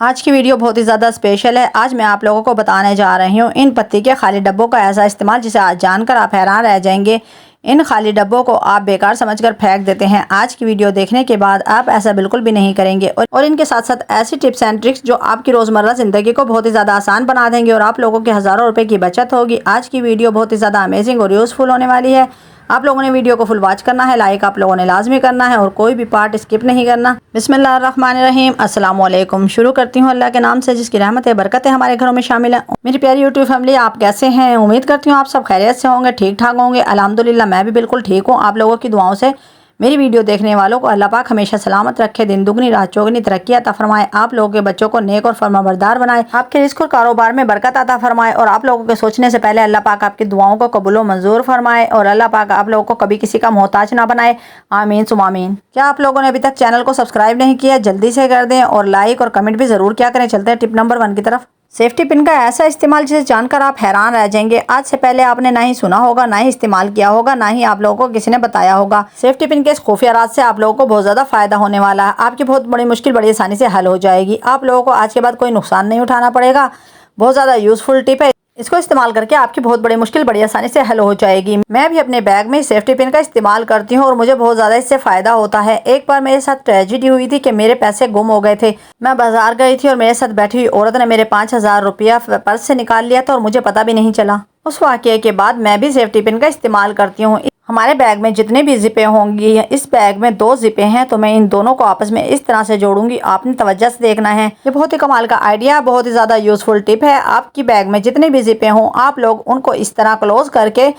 आज की वीडियो बहुत ही ज़्यादा स्पेशल है। आज मैं आप लोगों को बताने जा रही हूँ इन पत्ती के खाली डब्बों का ऐसा इस्तेमाल जिसे आज जानकर आप हैरान रह जाएंगे। इन खाली डब्बों को आप बेकार समझकर फेंक देते हैं। आज की वीडियो देखने के बाद आप ऐसा बिल्कुल भी नहीं करेंगे और इनके साथ साथ ऐसी टिप्स एंड ट्रिक्स जो आपकी रोज़मर्रा ज़िंदगी को बहुत ही ज़्यादा आसान बना देंगे और आप लोगों के हज़ारों रुपए की बचत होगी। आज की वीडियो बहुत ही ज़्यादा अमेजिंग और यूज़फुल होने वाली है। आप लोगों ने वीडियो को फुल वॉच करना है, लाइक आप लोगों ने लाजमी करना है और कोई भी पार्ट स्किप नहीं करना। बिस्मिल्लाहिर्रहमानिर्रहीम, अस्सलाम वालेकुम। शुरू करती हूँ अल्लाह के नाम से जिसकी रहमत है बरकत है हमारे घरों में शामिल है। मेरी प्यारी यूट्यूब फैमिली, आप कैसे हैं? उम्मीद करती हूँ आप सब खैरियत से होंगे, ठीक ठाक होंगे। अल्हम्दुलिल्लाह मैं भी बिल्कुल ठीक हूँ। आप लोगों की दुआओं से मेरी वीडियो देखने वालों को अल्लाह पाक हमेशा सलामत रखे, दिन दुगनी रात चौगनी तरक्की अता फरमाए, आप लोगों के बच्चों को नेक और फरमाबरदार बनाए, आपके रिस्क और कारोबार में बरकत अता फरमाए और आप लोगों के सोचने से पहले अल्लाह पाक आपकी दुआओं को कबूल व मंजूर फरमाए और अल्लाह पाक आप लोगों को कभी किसी का मोहताज ना बनाए। आमीन सुम आमीन। क्या आप लोगों ने अभी तक चैनल को सब्सक्राइब नहीं किया? जल्दी से कर दें और लाइक और कमेंट भी ज़रूर क्या करें। चलते हैं टिप नंबर 1 की तरफ। सेफ्टी पिन का ऐसा इस्तेमाल जिसे जानकर आप हैरान रह जाएंगे। आज से पहले आपने ना ही सुना होगा, ना ही इस्तेमाल किया होगा, ना ही आप लोगों को किसी ने बताया होगा। सेफ्टी पिन के इस खुफिया राज से आप लोगों को बहुत ज़्यादा फायदा होने वाला है। आपकी बहुत बड़ी मुश्किल बड़ी आसानी से हल हो जाएगी। आप लोगों को आज के बाद कोई नुकसान नहीं उठाना पड़ेगा। बहुत ज़्यादा यूज़फुल टिप है। इसको इस्तेमाल करके आपकी बहुत बड़ी मुश्किल बड़ी आसानी से हल हो जाएगी। मैं भी अपने बैग में सेफ्टी पिन का इस्तेमाल करती हूँ और मुझे बहुत ज़्यादा इससे फ़ायदा होता है। एक बार मेरे साथ ट्रेजेडी हुई थी कि मेरे पैसे गुम हो गए थे। मैं बाजार गई थी और मेरे साथ बैठी हुई औरत ने मेरे 5000 रुपया पर्स से निकाल लिया था और मुझे पता भी नहीं चला। उस वाक़ये के बाद मैं भी सेफ्टी पिन का इस्तेमाल करती हूँ। हमारे बैग में जितने भी जिपें होंगी, इस बैग में 2 जिपें हैं तो मैं इन दोनों को आपस में इस तरह से जोड़ूंगी। आपने तवज्जो से देखना है। ये बहुत ही कमाल का आइडिया, बहुत ही ज़्यादा यूज़फुल टिप है। आपकी बैग में जितने भी जिपें हों आप लोग उनको इस तरह क्लोज करके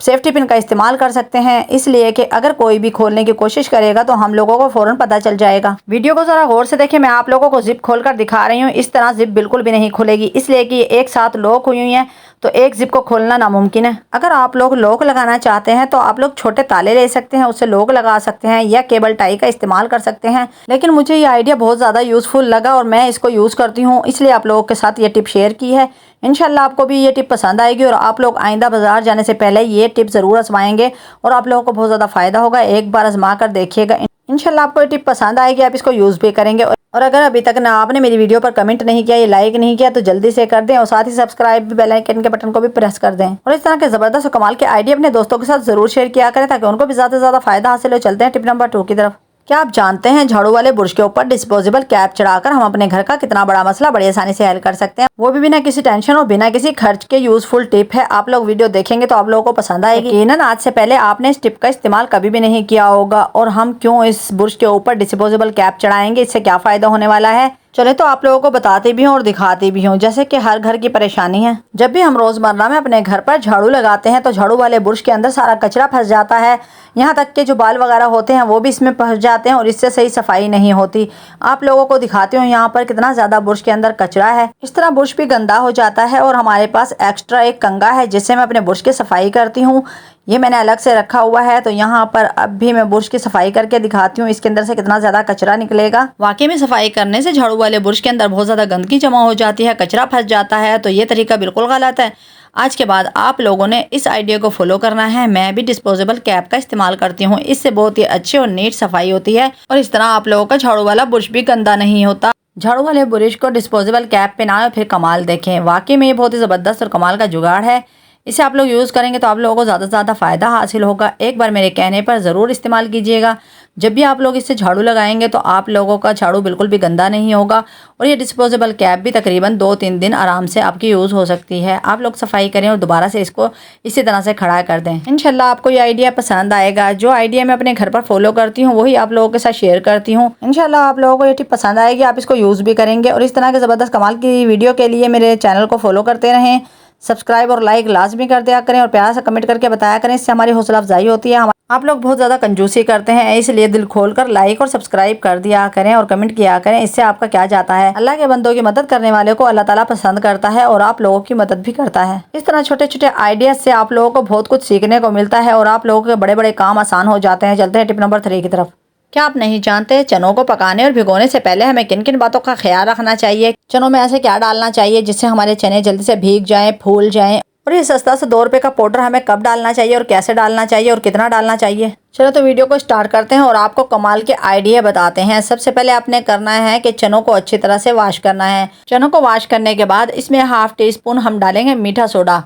सेफ्टी पिन का इस्तेमाल कर सकते हैं, इसलिए कि अगर कोई भी खोलने की कोशिश करेगा तो हम लोगों को फ़ौरन पता चल जाएगा। वीडियो को ज़रा गौर से देखें। मैं आप लोगों को जिप खोलकर दिखा रही हूँ। इस तरह जिप बिल्कुल भी नहीं खुलेगी, इसलिए कि एक साथ लॉक हुई हुई है तो एक जिप को खोलना नामुमकिन है। अगर आप लोग लॉक लगाना चाहते हैं तो आप लोग छोटे ताले ले सकते हैं, उससे लॉक लगा सकते हैं या केबल टाई का इस्तेमाल कर सकते हैं। लेकिन मुझे ये आइडिया बहुत ज़्यादा यूज़फुल लगा और मैं इसको यूज़ करती हूँ, इसलिए आप लोगों के साथ ये टिप शेयर की है। इंशाल्लाह आपको भी ये टिप पसंद आएगी और आप लोग आइंदा बाजार जाने से पहले ये टिप ज़रूर आजमाएंगे और आप लोगों को बहुत ज़्यादा फ़ायदा होगा। एक बार आजमा कर देखिएगा, इंशाल्लाह आपको ये टिप पसंद आएगी, आप इसको यूज़ भी करेंगे। और अगर अभी तक ना आपने मेरी वीडियो पर कमेंट नहीं किया, ये लाइक नहीं किया तो जल्दी से कर दें और साथ ही सब्सक्राइब बेल आइकन के बटन को भी प्रेस कर दें और इस तरह के ज़बरदस्त और कमाल के आइडिया अपने दोस्तों के साथ ज़रूर शेयर किया करें ताकि उनको भी ज़्यादा से ज़्यादा फ़ायदा हासिल हो। चलते हैं टिप नंबर 2 की तरफ। क्या आप जानते हैं झाड़ू वाले बुर्श के ऊपर डिस्पोजेबल कैप चढ़ाकर हम अपने घर का कितना बड़ा मसला बड़ी आसानी से हल कर सकते हैं, वो भी बिना किसी टेंशन और बिना किसी खर्च के। यूज़फुल टिप है। आप लोग वीडियो देखेंगे तो आप लोगों को पसंद आएगी। यकीनन आज से पहले आपने इस टिप का इस्तेमाल कभी भी नहीं किया होगा और हम क्यों इस बुर्श के ऊपर डिस्पोजेबल कैप चढ़ाएंगे, इससे क्या फ़ायदा होने वाला है, चले तो आप लोगों को बताती भी हूँ और दिखाती भी हूँ। जैसे कि हर घर की परेशानी है, जब भी हम रोज़मर्रा में अपने घर पर झाड़ू लगाते हैं तो झाड़ू वाले बुर्श के अंदर सारा कचरा फंस जाता है, यहाँ तक कि जो बाल वगैरह होते हैं वो भी इसमें फंस जाते हैं और इससे सही सफाई नहीं होती। आप लोगों को दिखाती हूँ यहाँ पर कितना ज़्यादा बुर्श के अंदर कचरा है। इस तरह बुर्श भी गंदा हो जाता है और हमारे पास एक्स्ट्रा एक कंघा है जिससे मैं अपने बुर्श की सफाई करती हूँ। ये मैंने अलग से रखा हुआ है तो यहाँ पर अब भी मैं बुर्श की सफाई करके दिखाती हूँ इसके अंदर से कितना ज़्यादा कचरा निकलेगा। वाकई में सफाई करने से झाड़ू वाले बुर्श के अंदर बहुत ज़्यादा गंदगी जमा हो जाती है, कचरा फंस जाता है, तो ये तरीका बिल्कुल गलत है। आज के बाद आप लोगों ने इस आइडिया को फॉलो करना है। मैं भी डिस्पोजेबल कैप का इस्तेमाल करती हूँ, इससे बहुत ही अच्छी और नीट सफाई होती है और इस तरह आप लोगों का झाड़ू वाला बुर्श भी गंदा नहीं होता। झाड़ू वाले बुर्श को डिस्पोजेबल कैप पे ना फिर कमाल देखें। वाकई में ये बहुत ही ज़बरदस्त और कमाल का जुगाड़ है। इसे आप लोग यूज़ करेंगे तो आप लोगों को ज़्यादा से ज़्यादा फ़ायदा हासिल होगा। एक बार मेरे कहने पर ज़रूर इस्तेमाल कीजिएगा। जब भी आप लोग इससे झाड़ू लगाएंगे तो आप लोगों का झाड़ू बिल्कुल भी गंदा नहीं होगा और ये डिस्पोजेबल कैप भी तकरीबन 2-3 दिन आराम से आपकी यूज़ हो सकती है। आप लोग सफाई करें और दोबारा से इसको इसी तरह से खड़ा कर दें। इंशाल्लाह आपको ये आइडिया पसंद आएगा। जो आइडिया मैं अपने घर पर फॉलो करती हूँ वही आप लोगों के साथ शेयर करती हूँ। इंशाल्लाह आप लोगों को ये टिप पसंद आएगी, आप इसको यूज़ भी करेंगे और इस तरह के ज़बरदस्त कमाल की वीडियो के लिए मेरे चैनल को फॉलो करते रहें। सब्सक्राइब और लाइक लाजमी कर दिया करें और प्यारा सा कमेंट करके बताया करें, इससे हमारी हौसला अफजाई होती है। आप लोग बहुत ज़्यादा कंजूसी करते हैं, इसलिए दिल खोलकर लाइक और सब्सक्राइब कर दिया करें और कमेंट किया करें, इससे आपका क्या जाता है। अल्लाह के बंदों की मदद करने वाले को अल्लाह ताला पसंद करता है और आप लोगों की मदद भी करता है। इस तरह छोटे छोटे आइडियाज से आप लोगों को बहुत कुछ सीखने को मिलता है और आप लोगों के बड़े बड़े काम आसान हो जाते हैं। चलते हैं टिप नंबर 3 की तरफ। क्या आप नहीं जानते चनों को पकाने और भिगोने से पहले हमें किन किन बातों का ख्याल रखना चाहिए? चनों में ऐसे क्या डालना चाहिए जिससे हमारे चने जल्दी से भीग जाएं, फूल जाएं और ये सस्ता सा 2 रुपये का पाउडर हमें कब डालना चाहिए और कैसे डालना चाहिए और कितना डालना चाहिए। चलो तो वीडियो को स्टार्ट करते हैं और आपको कमाल के आइडिया बताते हैं। सबसे पहले आपने करना है कि चनों को अच्छी तरह से वॉश करना है। चनों को वॉश करने के बाद इसमें ½ टीस्पून हम डालेंगे मीठा सोडा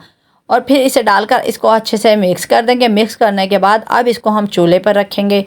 और फिर इसे डालकर इसको अच्छे से मिक्स कर देंगे। मिक्स करने के बाद अब इसको हम चूल्हे पर रखेंगे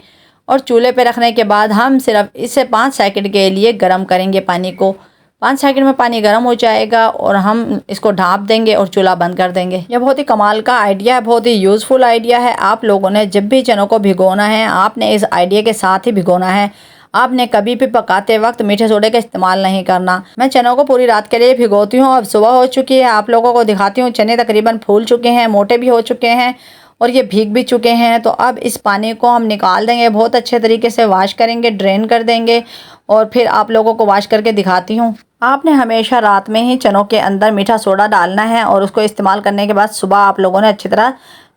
और चूल्हे पर रखने के बाद हम सिर्फ इसे 5 सेकंड के लिए गर्म करेंगे पानी को। 5 सेकंड में पानी गर्म हो जाएगा और हम इसको ढाँप देंगे और चूल्हा बंद कर देंगे। यह बहुत ही कमाल का आइडिया है, बहुत ही यूज़फुल आइडिया है। आप लोगों ने जब भी चनों को भिगोना है आपने इस आइडिया के साथ ही भिगोना है। आपने कभी भी पकाते वक्त मीठे सोडे का इस्तेमाल नहीं करना। मैं चनों को पूरी रात के लिए भिगोती हूँ। अब सुबह हो चुकी है, आप लोगों को दिखाती हूँ। चने तकरीबन फूल चुके हैं, मोटे भी हो चुके हैं और ये भीग भी चुके हैं। तो अब इस पानी को हम निकाल देंगे, बहुत अच्छे तरीके से वॉश करेंगे, ड्रेन कर देंगे और फिर आप लोगों को वॉश करके दिखाती हूँ। आपने हमेशा रात में ही चनों के अंदर मीठा सोडा डालना है और उसको इस्तेमाल करने के बाद सुबह आप लोगों ने अच्छी तरह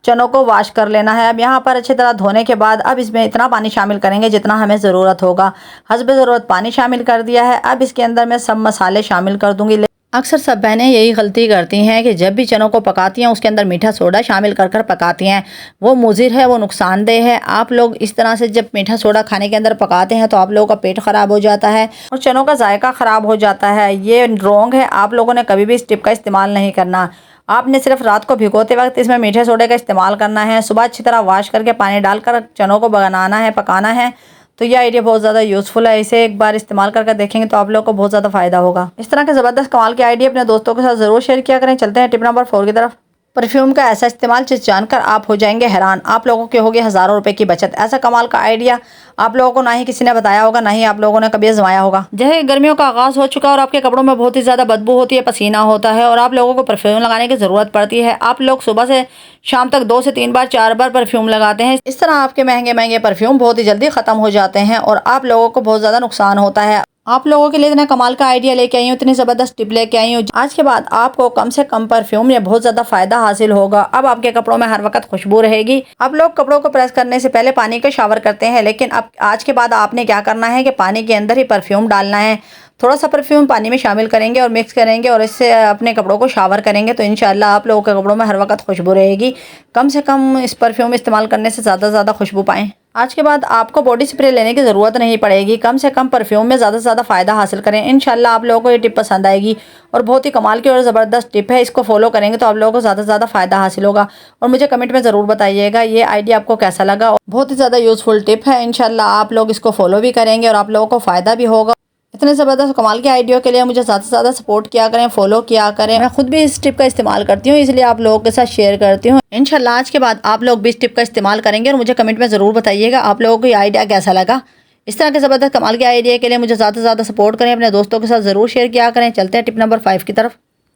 चनों को वॉश कर लेना है। अब यहाँ पर अच्छी तरह धोने के बाद अब इसमें इतना पानी शामिल करेंगे जितना हमें ज़रूरत होगा। हस्ब ज़रूरत पानी शामिल कर दिया है। अब इसके अंदर मैं सब मसाले शामिल कर दूँगी। अक्सर सब बहनें यही गलती करती हैं कि जब भी चनों को पकाती हैं उसके अंदर मीठा सोडा शामिल कर कर पकाती हैं। वो मुज़िर है, वो नुकसानदेह है। आप लोग इस तरह से जब मीठा सोडा खाने के अंदर पकाते हैं तो आप लोगों का पेट ख़राब हो जाता है और चनों का जायका ख़राब हो जाता है। ये रॉन्ग है। आप लोगों ने कभी भी इस टिप का इस्तेमाल नहीं करना। आपने सिर्फ रात को भिगोते वक्त इसमें मीठे सोडे का इस्तेमाल करना है। सुबह अच्छी तरह वॉश करके पानी डालकर चनों को बनाना है, पकाना है। तो यह आइडिया बहुत ज़्यादा यूज़फुल है। इसे एक बार इस्तेमाल करके देखेंगे तो आप लोगों को बहुत ज़्यादा फ़ायदा होगा। इस तरह के ज़बरदस्त कमाल के आइडिया अपने दोस्तों के साथ ज़रूर शेयर किया करें। चलते हैं टिप नंबर 4 की तरफ। परफ्यूम का ऐसा इस्तेमाल जिस जानकर आप हो जाएंगे हैरान। आप लोगों के होगी हज़ारों रुपए की बचत। ऐसा कमाल का आइडिया आप लोगों को ना ही किसी ने बताया होगा, ना ही आप लोगों ने कभी आजमाया होगा। जैसे गर्मियों का आगाज़ हो चुका है और आपके कपड़ों में बहुत ही ज़्यादा बदबू होती है, पसीना होता है और आप लोगों को परफ्यूम लगाने की ज़रूरत पड़ती है। आप लोग सुबह से शाम तक 2 से 3 बार 4 बार परफ्यूम लगाते हैं। इस तरह आपके महंगे महंगे परफ्यूम बहुत ही जल्दी ख़त्म हो जाते हैं और आप लोगों को बहुत ज़्यादा नुकसान होता है। आप लोगों के लिए इतना कमाल का आइडिया लेके आई हूँ, इतनी ज़बरदस्त टिप लेके आई हूँ। आज के बाद आपको कम से कम परफ्यूम में बहुत ज़्यादा फ़ायदा हासिल होगा। अब आपके कपड़ों में हर वक्त खुशबू रहेगी। आप लोग कपड़ों को प्रेस करने से पहले पानी का शावर करते हैं, लेकिन अब आज के बाद आपने क्या करना है कि पानी के अंदर ही परफ्यूम डालना है। थोड़ा सा परफ्यूम पानी में शामिल करेंगे और मिक्स करेंगे और इससे अपने कपड़ों को शावर करेंगे तो इंशाल्लाह आप लोगों के कपड़ों में हर वक्त खुशबू रहेगी। कम से कम इस परफ्यूम इस्तेमाल करने से ज़्यादा खुशबू पाएँ। आज के बाद आपको बॉडी स्प्रे लेने की ज़रूरत नहीं पड़ेगी। कम से कम परफ्यूम में ज़्यादा से ज़्यादा फ़ायदा हासिल करें। इंशाल्लाह आप लोगों को ये टिप पसंद आएगी और बहुत ही कमाल की और ज़बरदस्त टिप है। इसको फॉलो करेंगे तो आप लोगों को ज़्यादा से ज़्यादा फ़ायदा हासिल होगा और मुझे कमेंट में ज़रूर बताइएगा ये आइडिया आपको कैसा लगा। बहुत ही ज़्यादा यूज़फुल टिप है। इंशाल्लाह आप लोग इसको फॉलो भी करेंगे और आप लोगों को फ़ायदा भी होगा। इतने ज़बरदस्त कमाल के आइडिया के लिए मुझे ज़्यादा से ज़्यादा सपोर्ट किया करें, फॉलो किया करें। मैं खुद भी इस टिप का इस्तेमाल करती हूँ, इसलिए आप लोगों के साथ शेयर करती हूँ। इंशाल्लाह आज के बाद आप लोग भी इस टिप का इस्तेमाल करेंगे और मुझे कमेंट में ज़रूर बताइएगा आप लोगों को ये आइडिया कैसा लगा। इस तरह के ज़बरदस्त कमाल के आइडिया के लिए मुझे ज़्यादा से ज़्यादा सपोर्ट करें, अपने दोस्तों के साथ ज़रूर शेयर किया करें। चलते हैं टिप नंबर 5 की तरफ।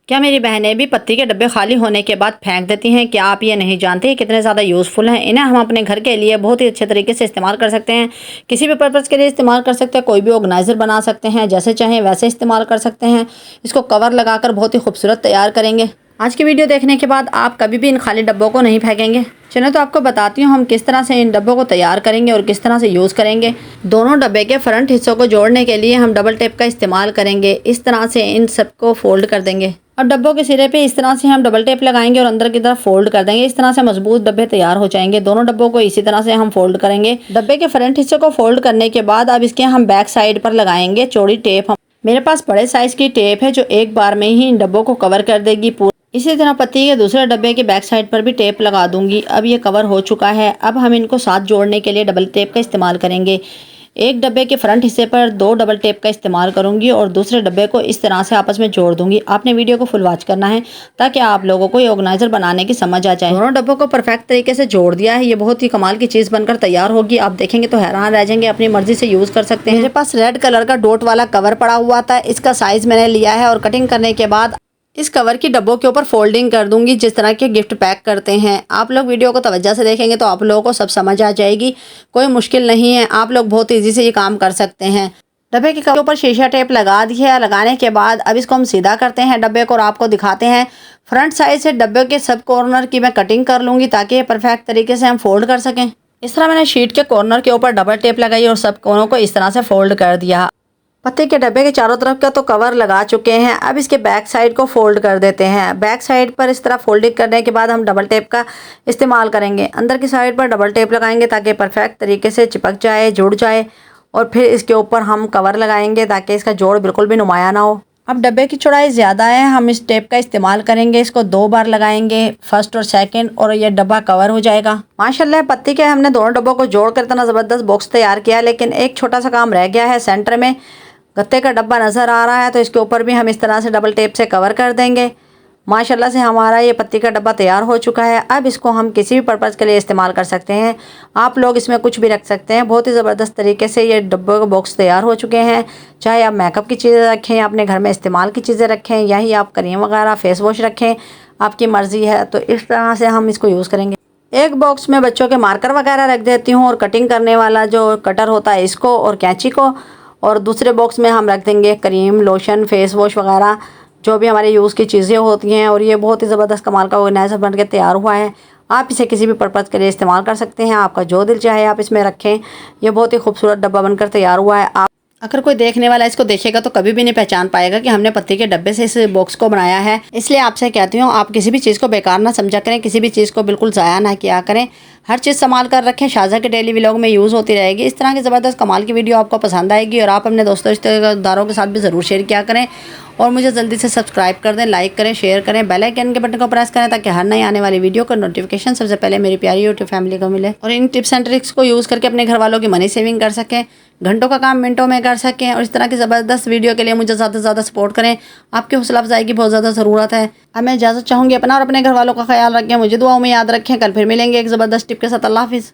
क्या मेरी बहनें भी पत्ती के डब्बे खाली होने के बाद फेंक देती हैं? क्या आप ये नहीं जानते कितने ज़्यादा यूज़फुल हैं? इन्हें हम अपने घर के लिए बहुत ही अच्छे तरीके से इस्तेमाल कर सकते हैं। किसी भी पर्पज़ के लिए इस्तेमाल कर सकते हैं। कोई भी ऑर्गेनाइज़र बना सकते हैं, जैसे चाहें वैसे इस्तेमाल कर सकते हैं। इसको कवर लगाकर बहुत ही खूबसूरत तैयार करेंगे। आज की वीडियो देखने के बाद आप कभी भी इन खाली डब्बों को नहीं फेंकेंगे। चलो तो आपको बताती हूँ हम किस तरह से इन डब्बों को तैयार करेंगे और किस तरह से यूज़ करेंगे। दोनों डब्बे के फ्रंट हिस्सों को जोड़ने के लिए हम डबल टेप का इस्तेमाल करेंगे। इस तरह से इन सबको फोल्ड कर देंगे और डब्बों के सिरे पे इस तरह से हम डबल टेप लगाएंगे और अंदर की तरफ फोल्ड कर देंगे। इस तरह से मजबूत डब्बे तैयार हो जाएंगे। दोनों डब्बों को इसी तरह से हम फोल्ड करेंगे। डब्बे के फ्रंट हिस्से को फोल्ड करने के बाद अब इसके हम बैक साइड पर लगाएंगे चौड़ी टेप। मेरे पास बड़े साइज़ की टेप है जो एक बार में ही इन डब्बों को कवर कर देगी पूरा। इसी तरह पत्ती के दूसरे डब्बे के बैक साइड पर भी टेप लगा दूंगी। अब ये कवर हो चुका है। अब हम इनको साथ जोड़ने के लिए डबल टेप का इस्तेमाल करेंगे। एक डब्बे के फ्रंट हिस्से पर 2 डबल टेप का इस्तेमाल करूंगी और दूसरे डब्बे को इस तरह से आपस में जोड़ दूंगी। आपने वीडियो को फुल वॉच करना है ताकि आप लोगों को ये ऑर्गेनाइजर बनाने की समझ आ जाए। दोनों डब्बों को परफेक्ट तरीके से जोड़ दिया है। ये बहुत ही कमाल की चीज़ बनकर तैयार होगी। आप देखेंगे तो हैरान रह जाएंगे। अपनी मर्जी से यूज़ कर सकते हैं। मेरे पास रेड कलर का डॉट वाला कवर पड़ा हुआ था। इसका साइज़ मैंने लिया है और कटिंग करने के बाद इस कवर की डब्बों के ऊपर फोल्डिंग कर दूंगी जिस तरह के गिफ्ट पैक करते हैं। आप लोग वीडियो को तवज्जो से देखेंगे तो आप लोगों को सब समझ आ जाएगी। कोई मुश्किल नहीं है। आप लोग बहुत ईजी से ये काम कर सकते हैं। डब्बे के कवर ऊपर शीशा टेप लगा दी है। लगाने के बाद अब इसको हम सीधा करते हैं डब्बे को और आपको दिखाते हैं। फ्रंट साइड से डब्बे के सब कॉर्नर की मैं कटिंग कर लूँगी ताकि परफेक्ट तरीके से हम फोल्ड कर सकें। इस तरह मैंने शीट के कॉर्नर के ऊपर डबल टेप लगाई और सब कोनों को इस तरह से फोल्ड कर दिया। पत्ती के डब्बे के चारों तरफ का तो कवर लगा चुके हैं। अब इसके बैक साइड को फोल्ड कर देते हैं। बैक साइड पर इस तरह फोल्डिंग करने के बाद हम डबल टेप का इस्तेमाल करेंगे। अंदर की साइड पर डबल टेप लगाएंगे ताकि परफेक्ट तरीके से चिपक जाए, जुड़ जाए, और फिर इसके ऊपर हम कवर लगाएंगे ताकि इसका जोड़ बिल्कुल भी नुमाया ना हो। अब डब्बे की चौड़ाई ज़्यादा है, हम इस टेप का इस्तेमाल करेंगे। इसको 2 बार लगाएंगे, फर्स्ट और सेकंड, और ये डब्बा कवर हो जाएगा। माशाल्लाह पत्ती के हमने दोनों डब्बों को जोड़कर इतना ज़बरदस्त बॉक्स तैयार किया, लेकिन एक छोटा सा काम रह गया है। सेंटर में गत्ते का डब्बा नज़र आ रहा है, तो इसके ऊपर भी हम इस तरह से डबल टेप से कवर कर देंगे। माशाल्लाह से हमारा ये पत्ती का डब्बा तैयार हो चुका है। अब इसको हम किसी भी पर्पज़ के लिए इस्तेमाल कर सकते हैं। आप लोग इसमें कुछ भी रख सकते हैं। बहुत ही ज़बरदस्त तरीके से ये डब्बे का बॉक्स तैयार हो चुके हैं। चाहे आप मेकअप की चीज़ें रखें, अपने घर में इस्तेमाल की चीज़ें रखें, या ही आप क्रीम वगैरह फेस वॉश रखें, आपकी मर्ज़ी है। तो इस तरह से हम इसको यूज़ करेंगे। एक बॉक्स में बच्चों के मार्कर वगैरह रख देती हूँ, और कटिंग करने वाला जो कटर होता है इसको, और कैंची को। और दूसरे बॉक्स में हम रख देंगे क्रीम, लोशन, फेस वॉश वगैरह, जो भी हमारे यूज़ की चीज़ें होती हैं। और ये बहुत ही ज़बरदस्त कमाल का ऑर्गेनाइज़र बन के तैयार हुआ है। आप इसे किसी भी पर्पज़ के लिए इस्तेमाल कर सकते हैं। आपका जो दिल चाहे आप इसमें रखें। ये बहुत ही खूबसूरत डब्बा बनकर तैयार हुआ है। आप अगर कोई देखने वाला इसको देखेगा तो कभी भी नहीं पहचान पाएगा कि हमने पत्ती के डब्बे से इस बॉक्स को बनाया है। इसलिए आपसे कहती हूँ, आप किसी भी चीज़ को बेकार ना समझा करें, किसी भी चीज़ को बिल्कुल ज़ाया ना किया करें। हर चीज़ संभाल कर रखें। शाज़ा के डेली व्लॉग में यूज़ होती रहेगी। इस तरह की ज़बरदस्त कमाल की वीडियो आपको पसंद आएगी, और आप अपने दोस्तों रिश्तेदारों के साथ भी ज़रूर शेयर किया करें। और मुझे जल्दी से सब्सक्राइब कर दें, लाइक करें, शेयर करें, बेल आइकन के बटन को प्रेस करें ताकि हर नई आने वाली वीडियो का नोटिफिकेशन सबसे पहले मेरी प्यारी यूट्यूब फैमिली को मिले। और इन टिप्स एंड ट्रिक्स को यूज़ करके अपने घर वालों की मनी सेविंग कर सकें, घंटों का काम मिनटों में कर सकें। और इस तरह की ज़बरदस्त वीडियो के लिए मुझे ज़्यादा से ज़्यादा सपोर्ट करें। आपकी हौसला अफजाई की बहुत ज़्यादा ज़रूरत है। अब मैं इजाज़त चाहूँगी। अपना और अपने घर वालों का ख्याल रखें। मुझे दुआओं में याद रखें। कल फिर मिलेंगे एक ज़बरदस्त टिप के साथ। अल्लाह हाफिज़।